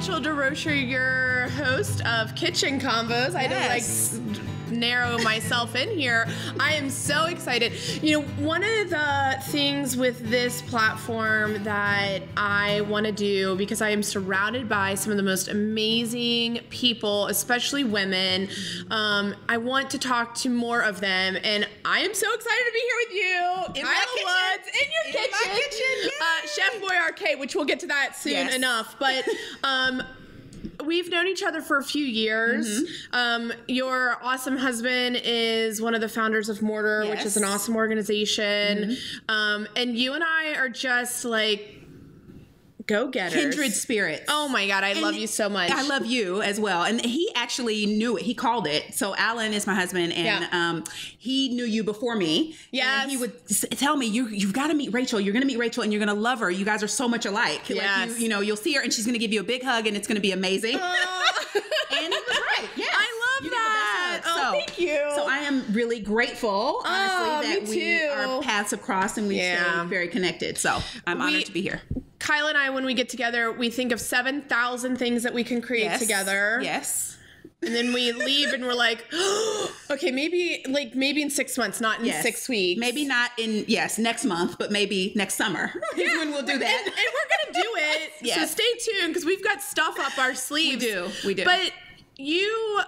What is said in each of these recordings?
Rachel DesRochers, your host of Kitchen Convos. I don't narrow myself in here. I am so excited. You know, one of the things with this platform that I want to do, because I am surrounded by some of the most amazing people, especially women, I want to talk to more of them, and I am so excited to be here with you, Kyla Woods, in your kitchen. Chef Boyardee, which we'll get to that soon enough, but we've known each other for a few years. Your awesome husband is one of the founders of Mortar, which is an awesome organization. And you and I are just like go-getters. Kindred spirits. Oh my God, I love you so much. I love you as well. And he actually knew it. He called it. So Alan is my husband, and he knew you before me. Yes. And he would tell me, you've got to meet Rachel. You're going to meet Rachel, and you're going to love her. You guys are so much alike. Yes. Like you'll see her, and she's going to give you a big hug, and it's going to be amazing. And it was right. Yes. I love that. Oh, thank you. So I am really grateful, honestly, that our paths have crossed and we stay very connected. So I'm honored to be here. Kyla and I, when we get together, we think of 7,000 things that we can create together. Yes. And then we leave and we're like, okay, maybe in 6 months, not in 6 weeks. Maybe not in, next month, but maybe next summer is when we'll do that. And we're going to do it. So stay tuned, because we've got stuff up our sleeves. We do. But you,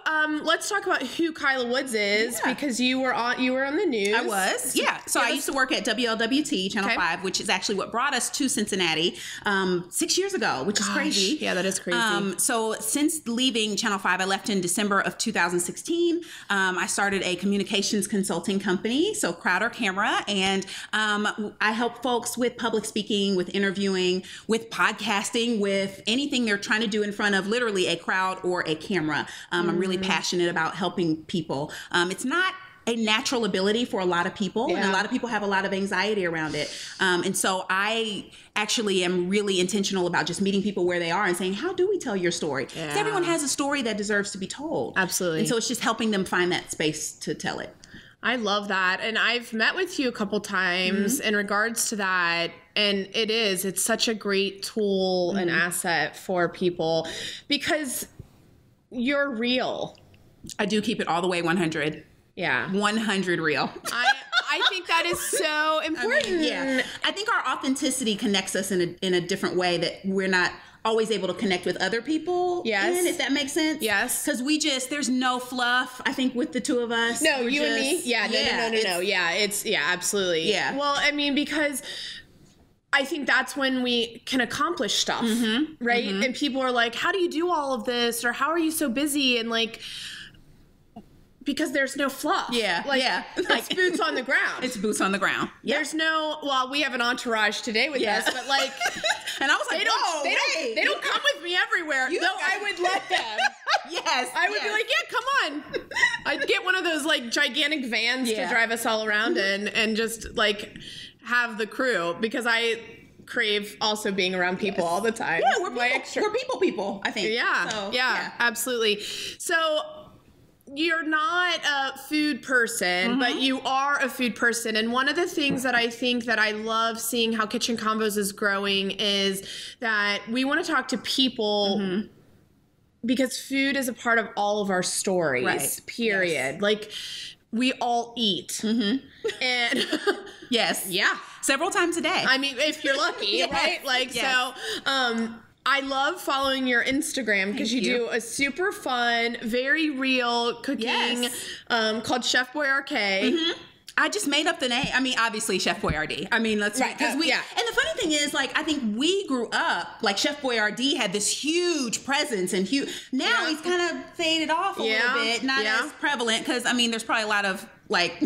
let's talk about who Kyla Woods is, because you were on the news. I was, So I used to work at WLWT Channel 5, which is actually what brought us to Cincinnati 6 years ago, which is crazy. Yeah, that is crazy. So since leaving Channel 5, I left in December of 2016. I started a communications consulting company, so Crowder Camera, and I help folks with public speaking, with interviewing, with podcasting, with anything they're trying to do in front of literally a crowd or a camera. I'm really passionate about helping people. It's not a natural ability for a lot of people, and a lot of people have a lot of anxiety around it. And so I actually am really intentional about just meeting people where they are and saying, how do we tell your story? Because everyone has a story that deserves to be told. Absolutely. And so it's just helping them find that space to tell it. I love that. And I've met with you a couple times in regards to that. And it's such a great tool and asset for people, because you're real. I do keep it all the way 100. Yeah. 100 real. I think that is so important. I think our authenticity connects us in a different way that we're not always able to connect with other people in, if that makes sense. Yes. Because there's no fluff, I think, with the two of us. No, you and me? Yeah, no. Yeah, absolutely. Yeah. Well, I mean, because I think that's when we can accomplish stuff, right? And people are like, how do you do all of this? Or how are you so busy? And like, because there's no fluff. It's boots on the ground. It's boots on the ground. There's we have an entourage today with us, but like, and I was like, they don't come with me everywhere. I would let them. I would be like, come on. I'd get one of those like gigantic vans to drive us all around and just like have the crew, because I crave also being around people all the time. Yeah, we're people, I think. Yeah, absolutely. So you're not a food person, but you are a food person. And one of the things that I think that I love seeing how Kitchen Convos is growing is that we want to talk to people because food is a part of all of our stories, period. Like, we all eat. And several times a day. I mean, if you're lucky, right? Like, so I love following your Instagram, because you do a super fun, very real cooking called Chef Boyardee. I just made up the name. I mean, obviously Chef Boyardee. I mean, let's because and the funny thing is, like, I think we grew up like Chef Boyardee had this huge presence and now he's kind of faded off a little bit, not as prevalent, because I mean, there's probably a lot of like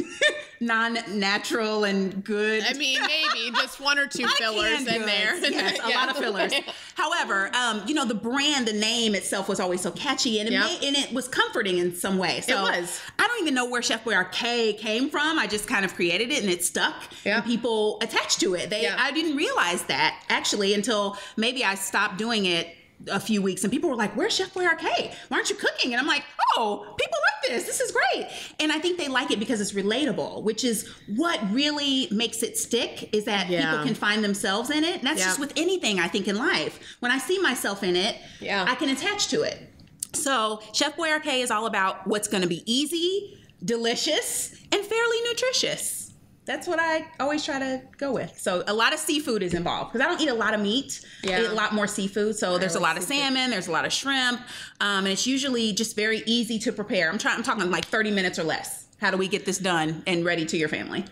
non-natural and good. I mean, maybe just one or two fillers in there. Yes, a lot of fillers. However, the brand, the name itself was always so catchy, and it was comforting in some way. So it was. I don't even know where Chef Boyardee came from. I just kind of created it, and it stuck. And people attached to it. I didn't realize that actually until maybe I stopped doing it a few weeks, and people were like, where's Chef Boyardee? Why aren't you cooking? And I'm like, oh, people like this. This is great. And I think they like it because it's relatable, which is what really makes it stick, is that people can find themselves in it. And that's just with anything, I think, in life. When I see myself in it, I can attach to it. So Chef Boyardee is all about what's going to be easy, delicious, and fairly nutritious. That's what I always try to go with. So a lot of seafood is involved because I don't eat a lot of meat. I eat a lot more seafood. So there's a lot of salmon, there's a lot of shrimp, and it's usually just very easy to prepare. I'm talking like 30 minutes or less. How do we get this done and ready to your family?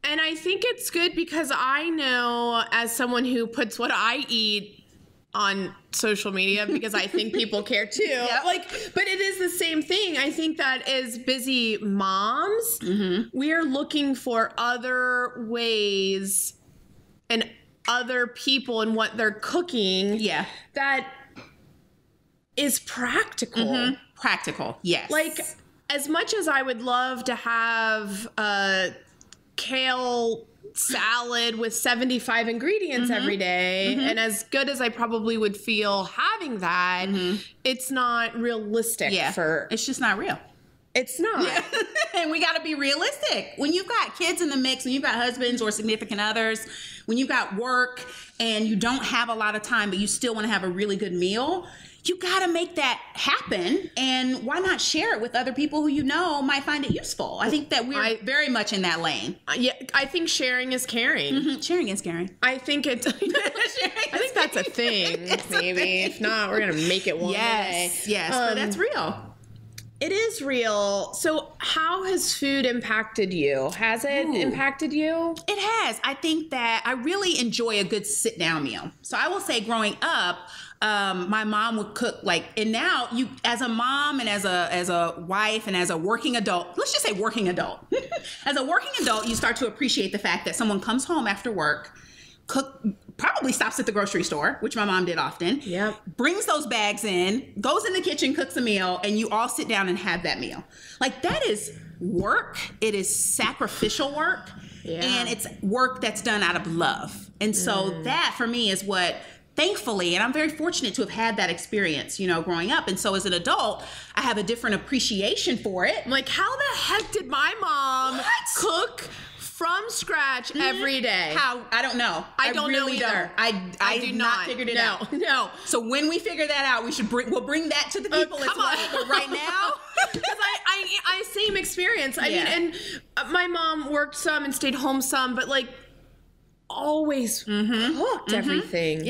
And I think it's good because I know, as someone who puts what I eat on social media, because I think people care too. But it is the same thing. I think that as busy moms, we are looking for other ways and other people and what they're cooking that is practical. Practical, yes. Like, as much as I would love to have a kale salad with 75 ingredients every day, and as good as I probably would feel having that, it's not realistic. It's just not real. It's not. And we got to be realistic. When you've got kids in the mix, when you've got husbands or significant others, when you've got work and you don't have a lot of time, but you still want to have a really good meal, you got to make that happen. And why not share it with other people who you know might find it useful? I think that we're very much in that lane. I think sharing is caring. Sharing is caring. I think it's... I think that's a thing, maybe. If not, we're going to make it one day. Yes, but that's real. It is real. So how has food impacted you? Has it impacted you? It has. I think that I really enjoy a good sit-down meal. So I will say growing up, my mom would cook and now you, as a mom and as a wife and as a working adult, let's just say working adult. As a working adult, you start to appreciate the fact that someone comes home after work, probably stops at the grocery store, which my mom did often. Brings those bags in, goes in the kitchen, cooks a meal, and you all sit down and have that meal. Like, that is work. It is sacrificial work. And it's work that's done out of love. And so that for me is what, thankfully, and I'm very fortunate to have had that experience, growing up. And so as an adult, I have a different appreciation for it. I'm like, how the heck did my mom cook from scratch every day? How? I don't know. I don't really know either. I do not figured it out. No. So when we figure that out, we'll bring that to the people as well. But right now, because I same experience. I mean, and my mom worked some and stayed home some, but always cooked everything.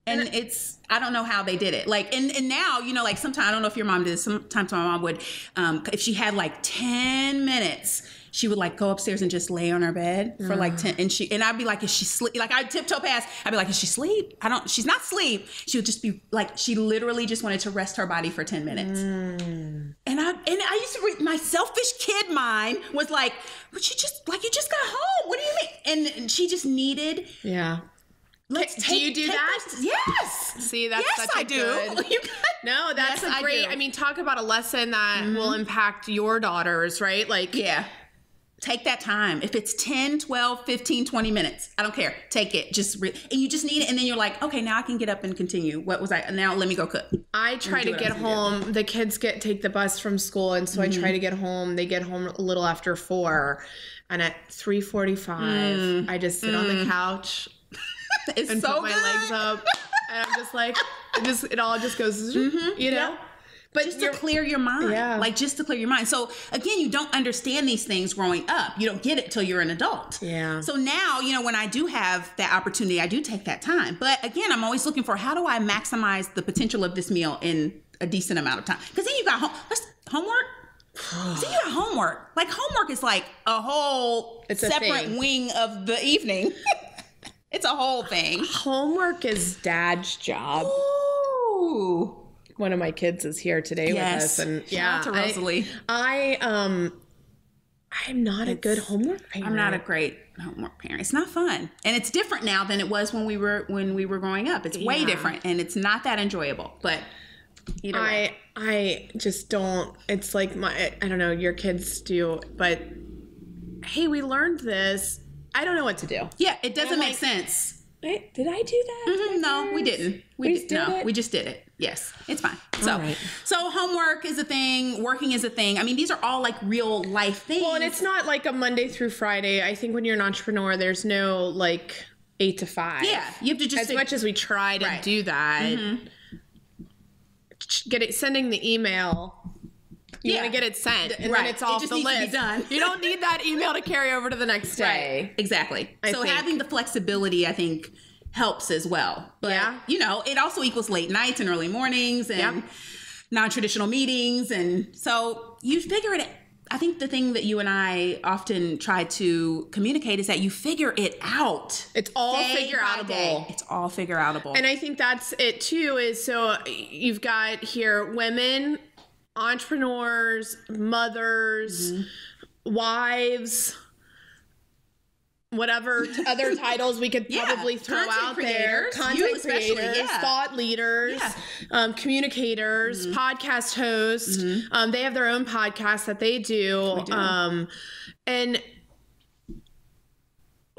And it's, I don't know how they did it. And now, sometimes, I don't know if your mom did this, sometimes my mom would, if she had 10 minutes, she would go upstairs and just lay on her bed for 10, and I'd be like, is she sleep? I'd tiptoe past, I'd be like, is she sleep? she's not sleep. She would just be she literally just wanted to rest her body for 10 minutes. And I used to read, my selfish kid mind was like, but you just got home. What do you mean? And she just needed. Do you do that? Yes. See, that's yes, such a I do. good. No, that's a great. I mean, talk about a lesson that will impact your daughters, right? Take that time. If it's 10, 12, 15, 20 minutes, I don't care. Take it. And you just need it. And then you're like, okay, now I can get up and continue. Now let me go cook. I try to get home. The kids take the bus from school. And so I try to get home. They get home a little after 4. And at 3:45, I just sit on the couch and so put my legs up. And I'm just like, it all just goes, you know? But just to clear your mind. Just to clear your mind. So again, you don't understand these things growing up. You don't get it till you're an adult. So now, when I do have that opportunity, I do take that time. But again, I'm always looking for, how do I maximize the potential of this meal in a decent amount of time? Because then you got homework. So you got homework. Homework is a whole separate wing of the evening. It's a whole thing. Homework is Dad's job. Ooh. One of my kids is here today with us, and shout out to Rosalie. I'm not a good homework parent. I'm not a great homework parent. It's not fun, and it's different now than it was when we were growing up. It's way different, and it's not that enjoyable. But either way. I just don't. It's I don't know. Your kids do, but hey, we learned this. I don't know what to do. Yeah, it doesn't make sense. Did I do that? No, we didn't. We just did it. Yes, it's fine. So homework is a thing. Working is a thing. I mean, these are all like real life things. Well, and it's not like a Monday through Friday. I think when you're an entrepreneur, there's no like 8 to 5. Yeah, you have to just much as we try to do that. Sending the email. You want to get it sent, and then it's off the list. Done. You don't need that email to carry over to the next day. Right. Exactly. So having the flexibility, I think, helps as well. But, you know, it also equals late nights and early mornings and non-traditional meetings. And so you figure it. I think the thing that you and I often try to communicate is that you figure it out. It's all figure-outable. It's all figure-outable. And I think that's it, too, is so you've got here women, entrepreneurs, mothers, wives, whatever other titles we could probably throw out there. Content creators, thought leaders, communicators, podcast hosts. They have their own podcast that they do. And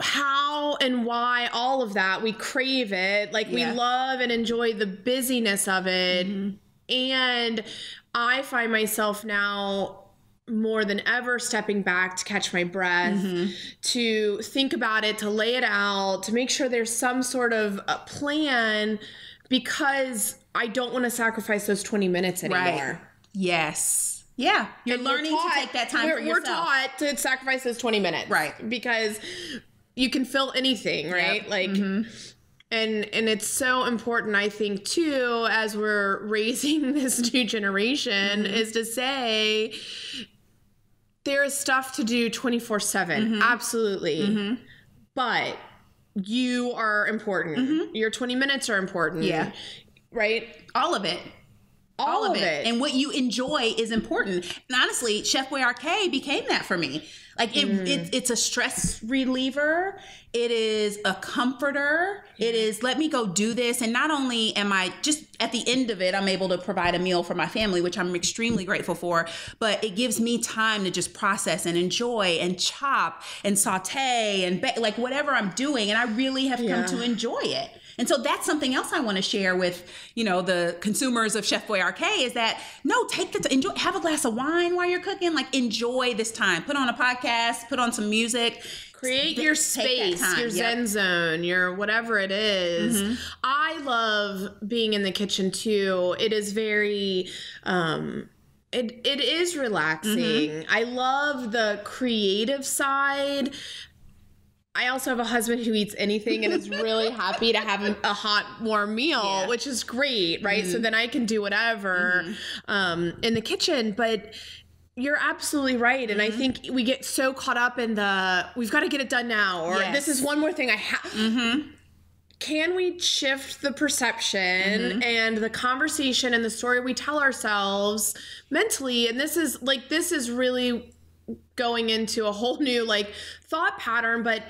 how and why all of that, we crave it. Like we love and enjoy the busyness of it. And I find myself now more than ever stepping back to catch my breath, to think about it, to lay it out, to make sure there's some sort of a plan, because I don't want to sacrifice those 20 minutes anymore. Right. Yes. Yeah. You're learning to take that time for yourself. We're taught to sacrifice those 20 minutes. Right. Because you can fill anything, right? Yep. Like... And it's so important, I think, too, as we're raising this new generation, is to say there is stuff to do 24/7. Absolutely. But you are important. Your 20 minutes are important. Yeah. Right? All of it. All of it. And what you enjoy is important. And honestly, Chef Boyardee became that for me. Like it's a stress reliever. It is a comforter. It is, let me go do this. And not only am I just at the end of it, I'm able to provide a meal for my family, which I'm extremely grateful for, but it gives me time to just process and enjoy and chop and saute and like whatever I'm doing. And I really have come to enjoy it. And so that's something else I want to share with, you know, the consumers of Chef Boyardee is that, no, enjoy, have a glass of wine while you're cooking, like enjoy this time, put on a podcast, put on some music. Create your space, your Zen zone, your whatever it is. I love being in the kitchen too. It is very, it is relaxing. I love the creative side. I also have a husband who eats anything and is really happy to have a hot, warm meal, which is great, right? So then I can do whatever in the kitchen. But you're absolutely right. And I think we get so caught up in we've got to get it done now, or this is one more thing I have. Can we shift the perception and the conversation and the story we tell ourselves mentally? And this is really going into a whole new like thought pattern, but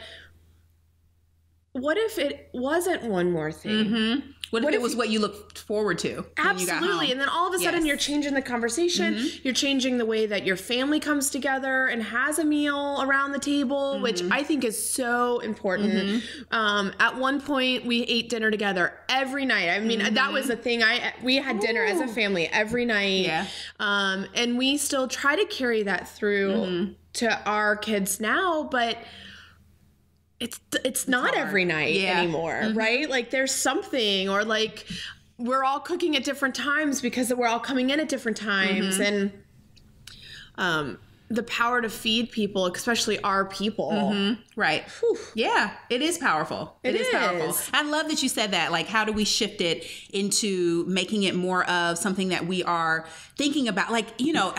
what if it wasn't one more thing? What if it was what you looked forward to? Absolutely. And then all of a sudden you're changing the conversation. You're changing the way that your family comes together and has a meal around the table, which I think is so important. At one point we ate dinner together every night. I mean, that was a thing. We had dinner as a family every night. And we still try to carry that through to our kids now, but it's not every night anymore, right? Like there's something, or like we're all cooking at different times because we're all coming in at different times. And the power to feed people, especially our people. Right. Whew. Yeah, it is powerful. It is powerful. I love that you said that. Like, how do we shift it into making it more of something that we are thinking about? Like, you know,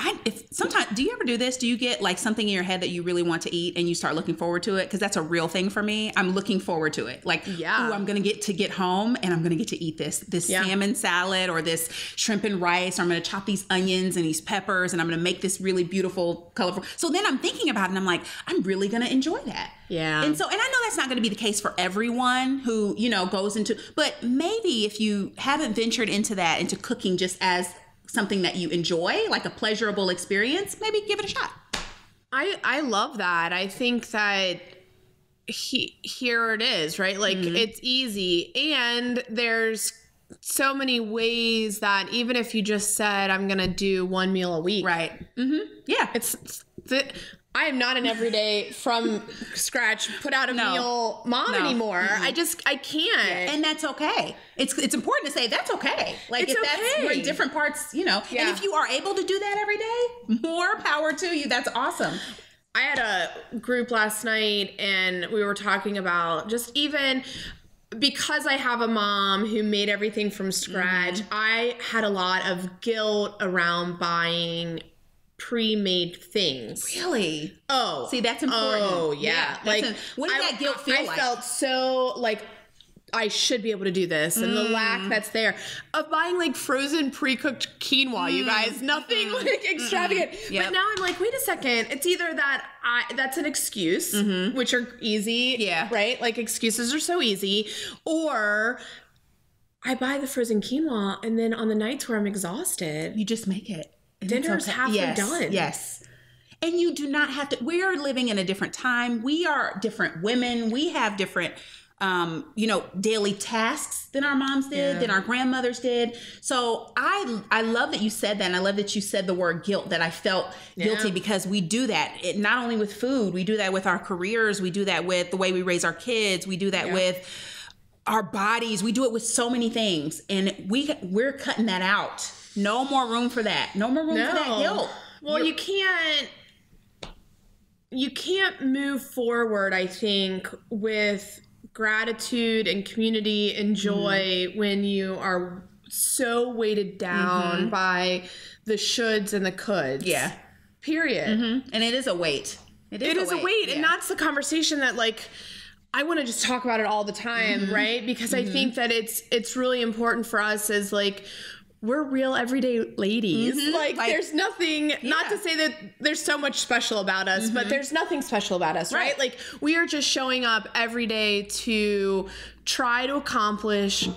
sometimes, do you ever do this? Do you get like something in your head that you really want to eat and you start looking forward to it? Because that's a real thing for me. I'm looking forward to it. Like, ooh, I'm going to get home and I'm going to get to eat this salmon salad or this shrimp and rice. Or I'm going to chop these onions and these peppers and I'm going to make this really beautiful, colorful. So then I'm thinking about it and I'm like, I'm really going to enjoy that. Yeah. And I know that's not going to be the case for everyone who, you know, goes into, but maybe if you haven't ventured into cooking just as something that you enjoy, like a pleasurable experience, maybe give it a shot. I love that. I think that here it is, right? Like it's easy. And there's so many ways that even if you just said, I'm going to do one meal a week. Right. Yeah. I am not an everyday from scratch, put out a meal mom anymore. I can't. Yeah. And that's okay. It's important to say that's okay. Like if that's we're in different parts, and if you are able to do that every day, more power to you. That's awesome. I had a group last night and we were talking about just even because I have a mom who made everything from scratch, I had a lot of guilt around buying pre-made things. Really? Oh. See, that's important. Oh, yeah. Like, what does that guilt feel like? I felt so like I should be able to do this, and the lack that's there of buying like frozen pre-cooked quinoa, you guys, nothing like extravagant. Yep. But now I'm like, wait a second, it's either that that's an excuse, which are easy, right? Like excuses are so easy, or I buy the frozen quinoa, and then on the nights where I'm exhausted, you just make it. Dinner's halfway done. Yes. And you do not have to, we are living in a different time. We are different women. We have different daily tasks than our moms did, than our grandmothers did. So I love that you said that. And I love that you said the word guilt, that I felt guilty because we do that not only with food, we do that with our careers. We do that with the way we raise our kids. We do that with our bodies. We do it with so many things. And we're cutting that out. No more room for that. No more room for that guilt. Well, you can't move forward, I think, with gratitude and community and joy when you are so weighted down by the shoulds and the coulds. Yeah. Period. And it is a weight. It is a weight. And that's the conversation that I want to just talk about it all the time, right? Because I think that it's really important for us as we're real everyday ladies. There's nothing, not to say that there's so much special about us, but there's nothing special about us, right? Like we are just showing up every day to try to accomplish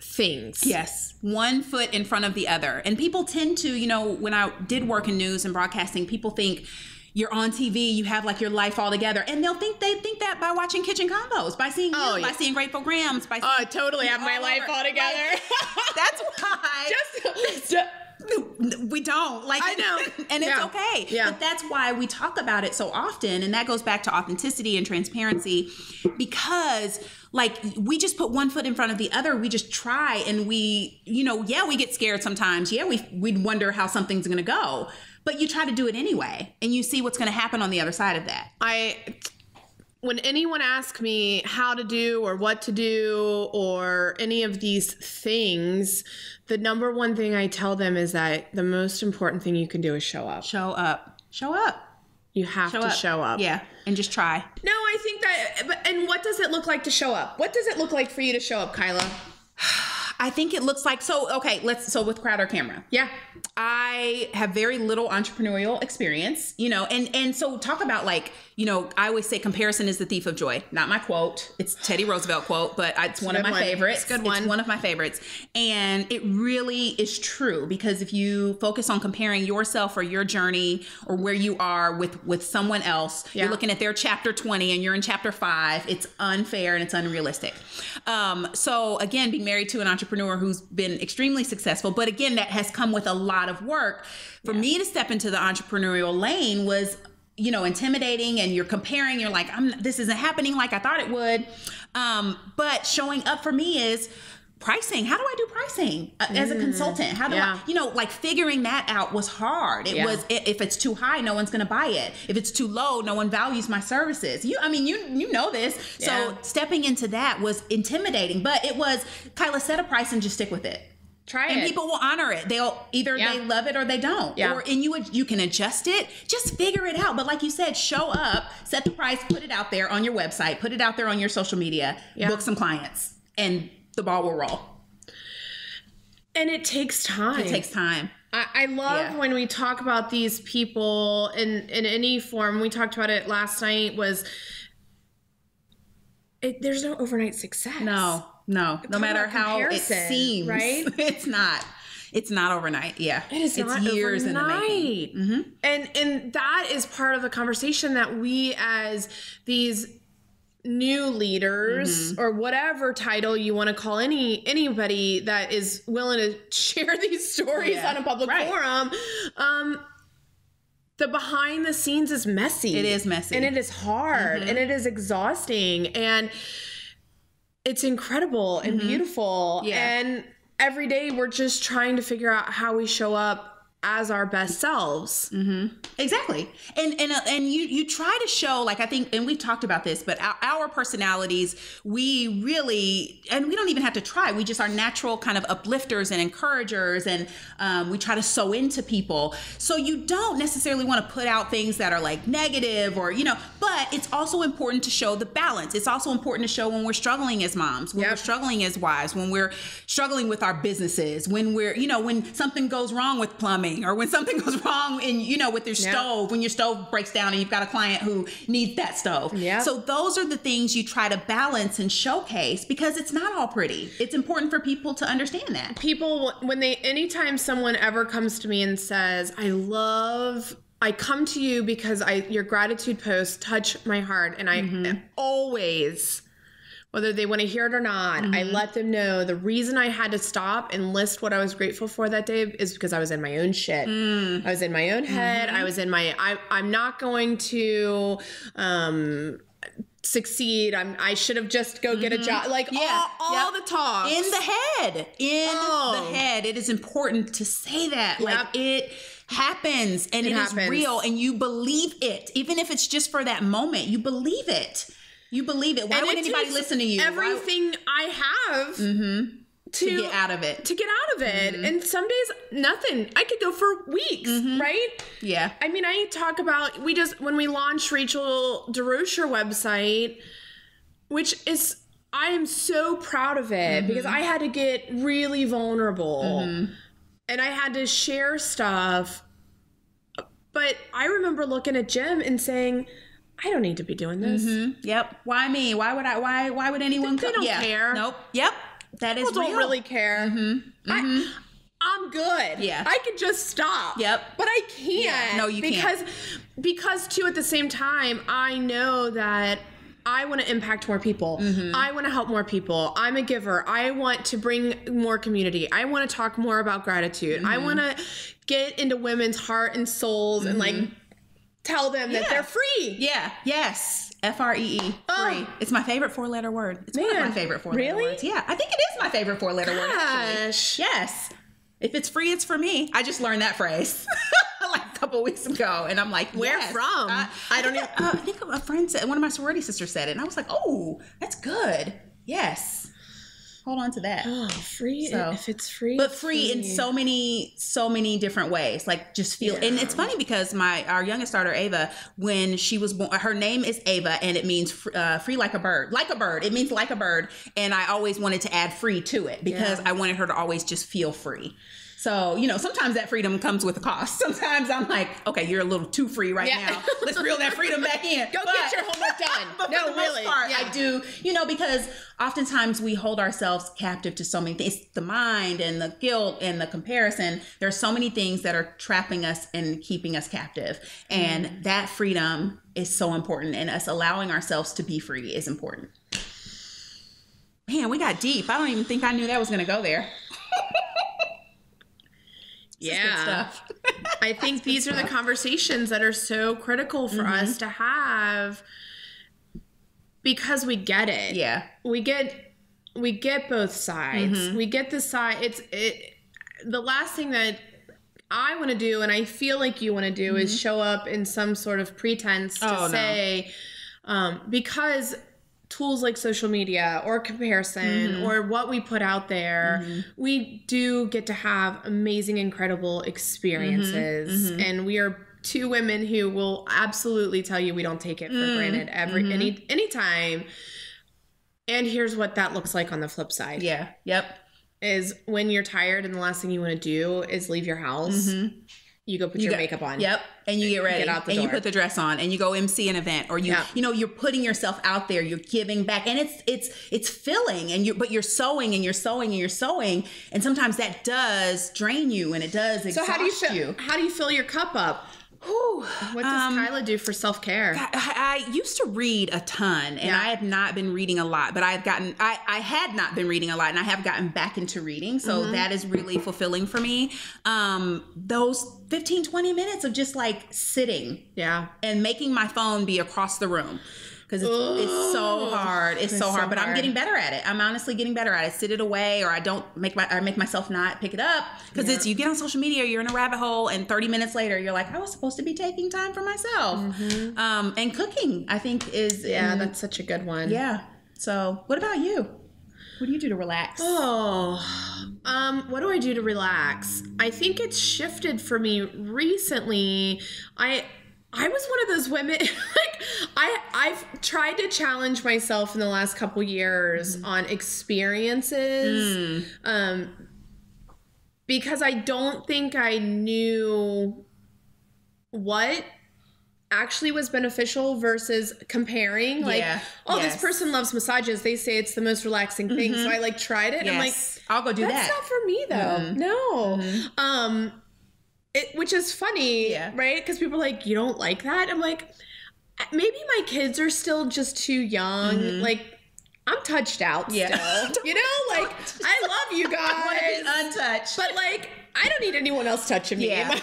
things. Yes. One foot in front of the other. And people tend to, when I did work in news and broadcasting, people think you're on TV, you have your life all together. And they think that by watching Kitchen Convos, by seeing by seeing great programs, by seeing I totally have my life all together. That's why we don't. I know. And it's okay. Yeah. But that's why we talk about it so often. And that goes back to authenticity and transparency, because we just put one foot in front of the other. We just try, and we get scared sometimes. Yeah, we wonder how something's going to go. But you try to do it anyway, and you see what's going to happen on the other side of that. When anyone asks me how to do or what to do or any of these things, the number one thing I tell them is that the most important thing you can do is show up. Show up. Show up. You have to show up. Yeah, and just try. No, I think that, and what does it look like to show up? What does it look like for you to show up, Kyla? I think it looks like, so with Crowder Camera. Yeah. I have very little entrepreneurial experience, and so talk about I always say comparison is the thief of joy. Not my quote. It's Teddy Roosevelt quote, but it's one of my favorites. It's one of my favorites. And it really is true, because if you focus on comparing yourself or your journey or where you are with someone else, you're looking at their chapter 20 and you're in chapter 5. It's unfair and it's unrealistic. So again, being married to an entrepreneur who's been extremely successful, but again, that has come with a lot of work. For me to step into the entrepreneurial lane was intimidating, and you're comparing, you're like, this isn't happening like I thought it would. But showing up for me is pricing. How do I do pricing as a consultant? How do I, figuring that out was hard. It was, if it's too high, no one's going to buy it. If it's too low, no one values my services. You know this. So stepping into that was intimidating, but it was, Kyla, set a price and just stick with it. Try it. And people will honor it. They'll either they love it or they don't. Yeah. And you can adjust it. Just figure it out. But like you said, show up, set the price, put it out there on your website, put it out there on your social media, book some clients, and the ball will roll. And it takes time. It takes time. I love when we talk about these people in any form. We talked about it last night. There's no overnight success. No matter how it seems, right? It's not overnight. Yeah. It is not years overnight. In the making. And that is part of the conversation that we, as these new leaders or whatever title you want to call anybody that is willing to share these stories on a public forum, the behind the scenes is messy. It is messy. And it is hard and it is exhausting and it's incredible and beautiful. Yeah. And every day we're just trying to figure out how we show up as our best selves. Exactly. And you try to show, like, I think, and we've talked about this, but our personalities, we really, and we don't even have to try. We just are natural kind of uplifters and encouragers. And we try to sew into people. So you don't necessarily want to put out things that are like negative or, but it's also important to show the balance. It's also important to show when we're struggling as moms, when we're struggling as wives, when we're struggling with our businesses, when we're, when something goes wrong with plumbing, or when something goes wrong with your stove, when your stove breaks down and you've got a client who needs that stove. Yeah. So those are the things you try to balance and showcase because it's not all pretty. It's important for people to understand that. People, anytime someone ever comes to me and says, I come to you because your gratitude posts touch my heart. And I always, whether they want to hear it or not, I let them know the reason I had to stop and list what I was grateful for that day is because I was in my own shit. I was in my own head. I was in I'm not going to succeed. I should have just go get a job. Like all the talk. In the head. The head. It is important to say that. Like it happens and it is real and you believe it. Even if it's just for that moment, you believe it. You believe it. Why would anybody listen to you? Everything I have to get out of it. And some days, nothing. I could go for weeks, right? Yeah. I mean, I talk about, when we launched Rachel DesRochers website, I am so proud of it because I had to get really vulnerable and I had to share stuff. But I remember looking at Jim and saying, I don't need to be doing this. Yep. Why me? Why would anyone They don't care. Nope. Yep. That is People don't really care. I'm good. Yeah. I could just stop. Yep. But I can't. Yeah. No, you can't. Because too, at the same time, I know that I want to impact more people. I want to help more people. I'm a giver. I want to bring more community. I want to talk more about gratitude. I want to get into women's heart and souls and tell them that they're free. Yeah. Yes. FREE. Free. It's my favorite 4-letter word. It's one of my favorite 4-letter words. Yeah. I think it is my favorite 4-letter word, actually. Yes. If it's free, it's for me. I just learned that phrase like a couple weeks ago. And I'm like, where from? I don't know. I think a friend said, one of my sorority sisters said it. And I was like, oh, that's good. Yes. Hold on to that. Oh, free. So, if it's free. But free in so many different ways. Like just feel. And it's funny because our youngest daughter, Ava, when she was born, her name is Ava and it means free like a bird. Like a bird. It means like a bird. And I always wanted to add free to it because I wanted her to always just feel free. So, sometimes that freedom comes with a cost. Sometimes I'm like, okay, you're a little too free right now. Let's reel that freedom back in. Go get your homework done. But for the most part, I do, because oftentimes we hold ourselves captive to so many things. The mind and the guilt and the comparison. There are so many things that are trapping us and keeping us captive. And that freedom is so important. And us allowing ourselves to be free is important. Man, we got deep. I don't even think I knew that was going to go there. Stuff. I think these are the conversations that are so critical for us to have because we get it. Yeah. We get both sides. We get the side. The last thing that I want to do, and I feel like you want to do, is show up in some sort of pretense to say, because tools like social media or comparison or what we put out there, we do get to have amazing, incredible experiences. And we are two women who will absolutely tell you we don't take it for granted anytime. And here's what that looks like on the flip side. Yeah. Yep. Is when you're tired and the last thing you want to do is leave your house. You go put your makeup on. Yep. And you get ready. Get out the door. You put the dress on and you go MC an event or you're putting yourself out there, you're giving back and it's filling but you're sewing and you're sewing and you're sewing. And sometimes that does drain you and it does exhaust you. How do you fill your cup up? What does Kyla do for self-care? I used to read a ton, and I have not been reading a lot, but I had not been reading a lot, and I have gotten back into reading. So that is really fulfilling for me. Those 15, 20 minutes of just like sitting and making my phone be across the room. Because it's so hard. It's so hard. But I'm getting better at it. I'm honestly getting better at it. Sit it away, or I make myself not pick it up. Because it's, you get on social media, you're in a rabbit hole, and 30 minutes later, you're like, I was supposed to be taking time for myself. And cooking, I think, is... that's such a good one. Yeah. So what about you? What do you do to relax? What do I do to relax? I think it's shifted for me recently. I was one of those women, like, I've tried to challenge myself in the last couple years on experiences, because I don't think I knew what actually was beneficial versus comparing. Like, this person loves massages. They say it's the most relaxing thing. So I like tried it and I'm like, I'll go do that. That's not for me though. No. Which is funny, right? Because people are like, you don't like that? I'm like, maybe my kids are still just too young. Like, I'm touched out still. You know, like, I love you guys. I want to be untouched. But, like, I don't need anyone else touching me. Yes.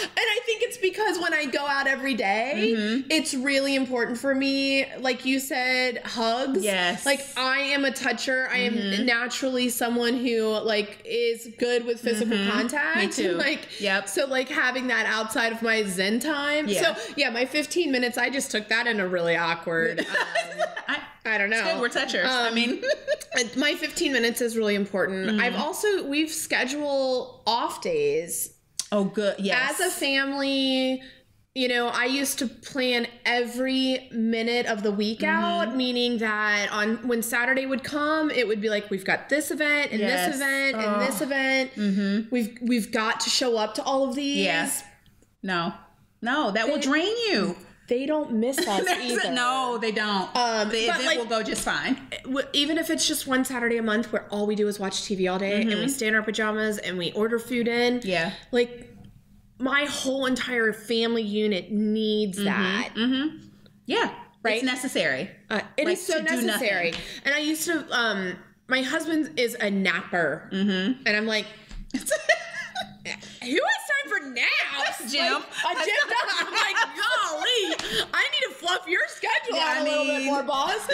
And I think it's because when I go out every day, it's really important for me. Like you said, hugs. Yes. Like, I am a toucher. I am naturally someone who, like, is good with physical contact. Me too. Like, so, like, having that outside of my Zen time. So, my 15 minutes, I just took that in a really awkward... I don't know. It's good. We're touchers. I mean, my 15 minutes is really important. We've scheduled off days. Oh, good. Yes. As a family, you know, I used to plan every minute of the week out, meaning that when Saturday would come, it would be like, we've got this event and this event and this event. We've got to show up to all of these. Yes. No, that will drain you. They don't miss us either. No, they don't. The event will go just fine. Even if it's just one Saturday a month where all we do is watch TV all day and we stay in our pajamas and we order food in. Yeah. Like, my whole entire family unit needs that. Yeah. Right? It's necessary. It is so necessary. And I used to, my husband is a napper. And I'm like... Who has time for naps? Jim. Like, a gym nap. I'm like, golly, I need to fluff your schedule out a little bit more, boss.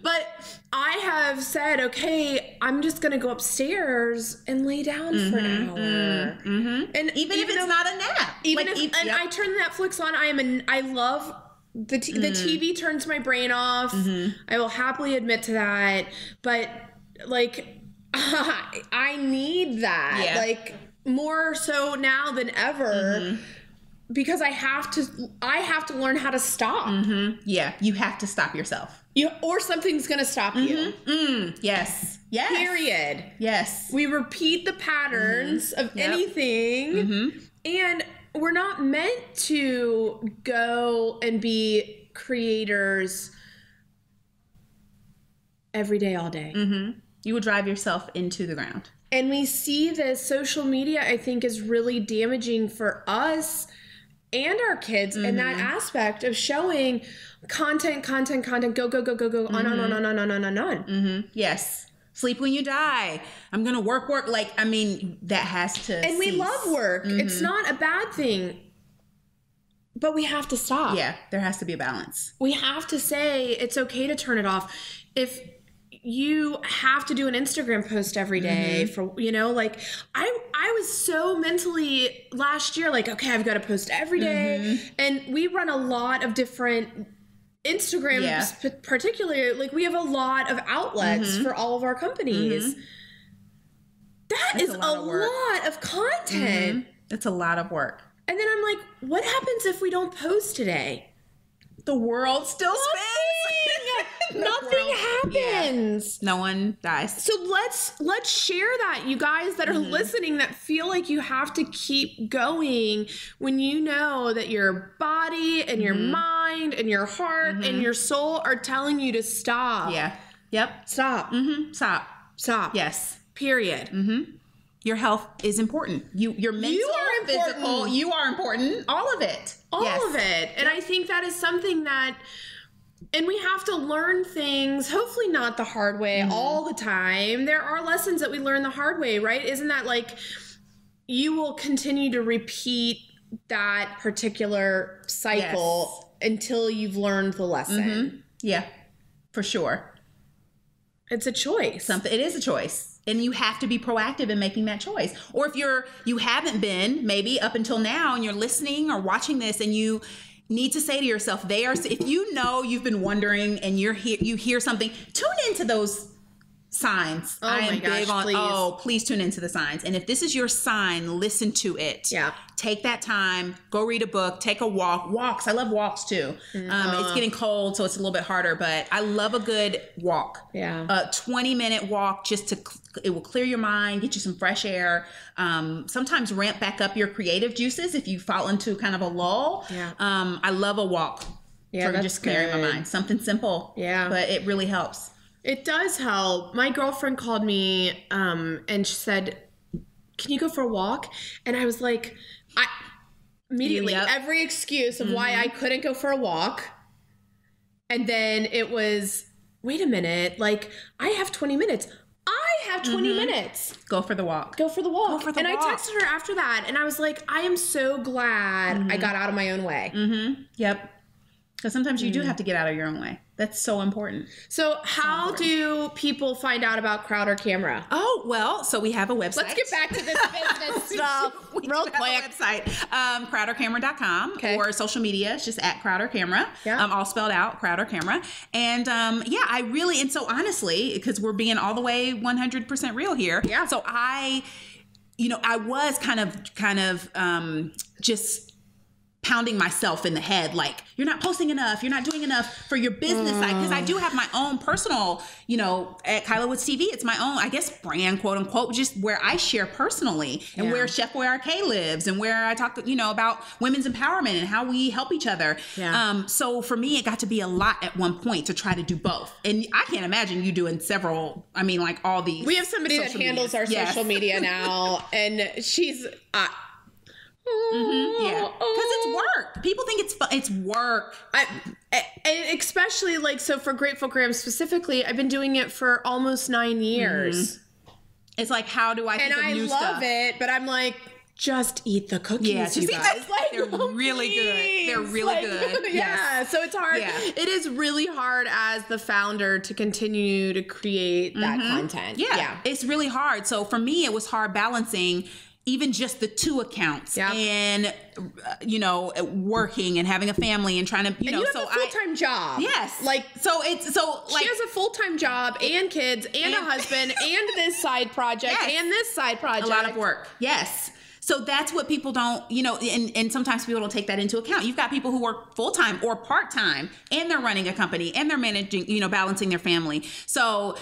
But I have said, okay, I'm just going to go upstairs and lay down for an hour. And even if it's not a nap. I turn Netflix on. I love the TV turns my brain off. I will happily admit to that. But, like, I need that. Yeah. Like, more so now than ever, because I have to learn how to stop. Yeah, you have to stop yourself. Or something's gonna stop you. Yes. Period. Yes. We repeat the patterns of anything, and we're not meant to go and be creators every day, all day. You will drive yourself into the ground. And we see this social media, I think, is really damaging for us and our kids in that aspect of showing content, go, on. Yes. Sleep when you die. I'm going to work. Like, I mean, that has to And we love work. It's not a bad thing. But we have to stop. Yeah, there has to be a balance. We have to say it's okay to turn it off. If you have to do an Instagram post every day for, you know, like I was so mentally last year, like, okay, I've got to post every day. And we run a lot of different Instagrams, particularly, like, we have a lot of outlets for all of our companies. That's a lot of content. It's a lot of work. And then I'm like, what happens if we don't post today? The world still spins. Nothing happens. No one dies. So let's share that, you guys that are listening, that feel like you have to keep going when you know that your body and your mind and your heart and your soul are telling you to stop. Yeah. Yep. Stop. Stop. Stop. Yes. Period. your health is important. Your mental, You are important. physical, you are important. All of it. All of it. And I think that is something that, and we have to learn things, hopefully not the hard way all the time. There are lessons that we learn the hard way, right? Isn't that like you will continue to repeat that particular cycle until you've learned the lesson? Yeah, for sure. It's a choice. It is a choice. And you have to be proactive in making that choice. Or if you haven't been, maybe up until now, and you're listening or watching this, and you need to say to yourself, if you know you've been wondering and you hear something, tune into those signs. Oh my gosh, please tune into the signs. And if this is your sign, listen to it. Yeah. Take that time, go read a book, take a walk. Walks. I love walks too. It's getting cold, so it's a little bit harder, but I love a good walk. Yeah. A 20-minute walk it will clear your mind, get you some fresh air. Sometimes ramp back up your creative juices if you fall into kind of a lull. Yeah. I love a walk for that's just clearing my mind. Something simple. Yeah. But it really helps. It does help. My girlfriend called me and she said, "Can you go for a walk?" And I was like, immediately, every excuse of why I couldn't go for a walk. And then it was, wait a minute, like, I have 20 minutes. I have 20 minutes. Go for the walk. Go for the walk. Go for the walk. walk. I texted her after that and I was like, I am so glad I got out of my own way. Yep. Because sometimes you do have to get out of your own way. That's so important. So how do people find out about Crowder Camera? Oh, well, so we have a website. Let's get back to this business stuff real quick. Website, crowdercamera.com or social media. It's just at Crowder Camera. Yeah. All spelled out, Crowder Camera. And and so honestly, because we're being all the way 100% real here. Yeah. So I was kind of just pounding myself in the head, like, you're not posting enough, you're not doing enough for your business side. Because I do have my own personal, at Kyla Woods TV, it's my own, I guess, brand, quote unquote, just where I share personally and where Chef Boy RK lives and where I talk, about women's empowerment and how we help each other. Yeah. So for me, it got to be a lot at one point to try to do both. And I can't imagine you doing several, all these. We have somebody that handles our social media now, and she's... because it's work. People think it's fun. It's work. And especially so for Grateful Graham specifically, I've been doing it for almost 9 years. It's like, how do I think of new stuff? And I love it, but I'm like, just eat the cookies, you guys. They're really good. They're really good. Yeah, so it's hard. Yeah. It is really hard as the founder to continue to create that content. Yeah, it's really hard. So for me, it was hard balancing even just the 2 accounts and, working and having a family and trying to, and you have a full-time job. Yes. She has a full-time job and kids and a husband and this side project and this side project. A lot of work. Yes. So that's what people don't, and sometimes people don't take that into account. You've got people who work full-time or part-time and they're running a company and they're managing, balancing their family. So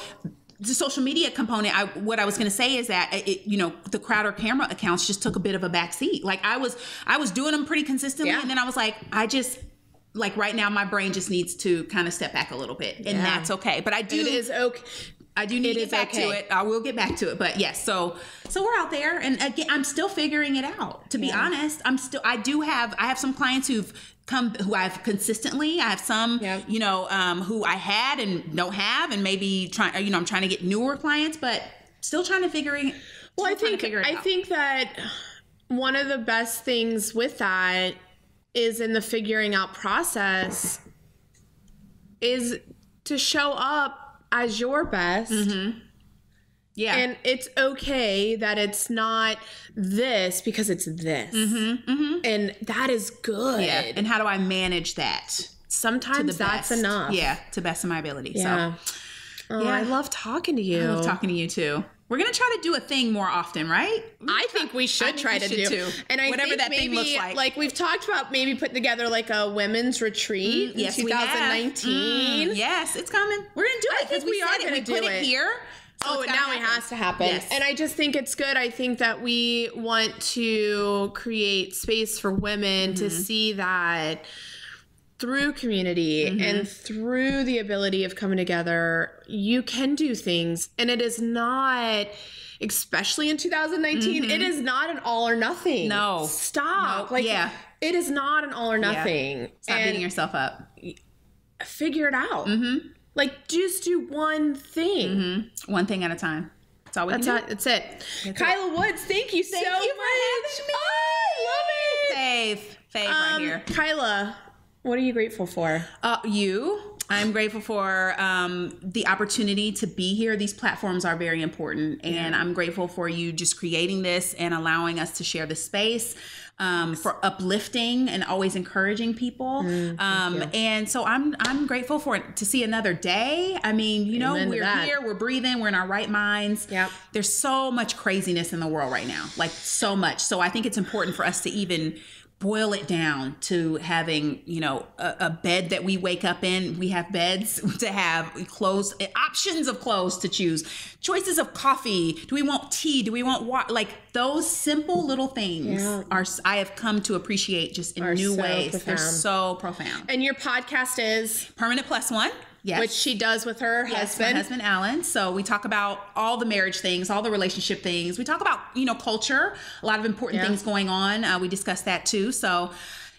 the social media component, what I was going to say is that the Crowder Camera accounts just took a bit of a backseat. Like I was doing them pretty consistently, and then I was like, right now my brain just needs to kind of step back a little bit, and that's okay. But it is okay. I do need to get back to it. I will get back to it. But yes, so we're out there, and again, I'm still figuring it out. To be honest, I have some clients who I've consistently. I have some, who I had and don't have, and maybe I'm trying to get newer clients, but still trying to figure it. Well, I think that one of the best things with that is in the figuring out process is to show up as your best. Yeah. And it's okay that it's not this because it's this. And that is good. Yeah. And how do I manage that? Sometimes that's enough. Yeah. To best of my ability. Yeah. So, I love talking to you. I love talking to you too. We're going to try to do a thing more often, right? I think we should try to do. And I whatever think that maybe, thing looks like. We've talked about maybe putting together a women's retreat in 2019. Yes, it's coming. We're going to do it. I think we are going to do it here. So now it has to happen. Yes. And I just think it's good. I think that we want to create space for women to see that through community and through the ability of coming together, you can do things. And it is not, especially in 2019, it is not an all or nothing. No. Stop. No. Yeah. It is not an all or nothing. Yeah. Stop beating yourself up. Figure it out. Like, just do one thing. One thing at a time. That's all we can do. That's it. Kyla Woods, thank you so much. Thank you for having me. I love it. Fave right here. Kyla, what are you grateful for? You. I'm grateful for the opportunity to be here. These platforms are very important, and I'm grateful for you just creating this and allowing us to share the space. For uplifting and always encouraging people. And so I'm grateful to see another day. I mean, you know, we're here, we're breathing, we're in our right minds. Yep. There's so much craziness in the world right now, like so much. So I think it's important for us to even boil it down to having, you know, a bed that we wake up in. We have beds to have clothes, options of clothes to choose, choices of coffee. Do we want tea? Do we want water? Like those simple little things I have come to appreciate just in new ways. Profound. They're so profound. And your podcast is Permanent Plus One. Yes. Which she does with her husband. My husband, Alan. So we talk about all the marriage things, all the relationship things. We talk about, you know, culture, a lot of important things going on. We discuss that too. So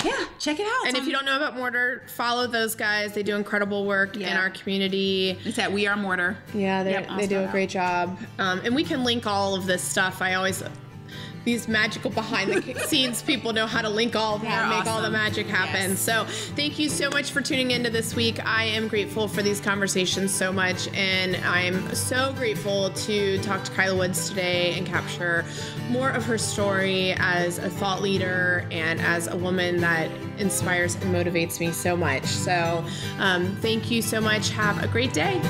yeah, check it out. And if you don't know about Mortar, follow those guys. They do incredible work in our community. It's at We Are Mortar. Yeah, they do a great job. And we can link all of this stuff. These magical behind the scenes people know how to link all of that and make all the magic happen. Yes. So thank you so much for tuning into this week. I am grateful for these conversations so much, and I'm so grateful to talk to Kyla Woods today and capture more of her story as a thought leader and as a woman that inspires and motivates me so much. So thank you so much. Have a great day.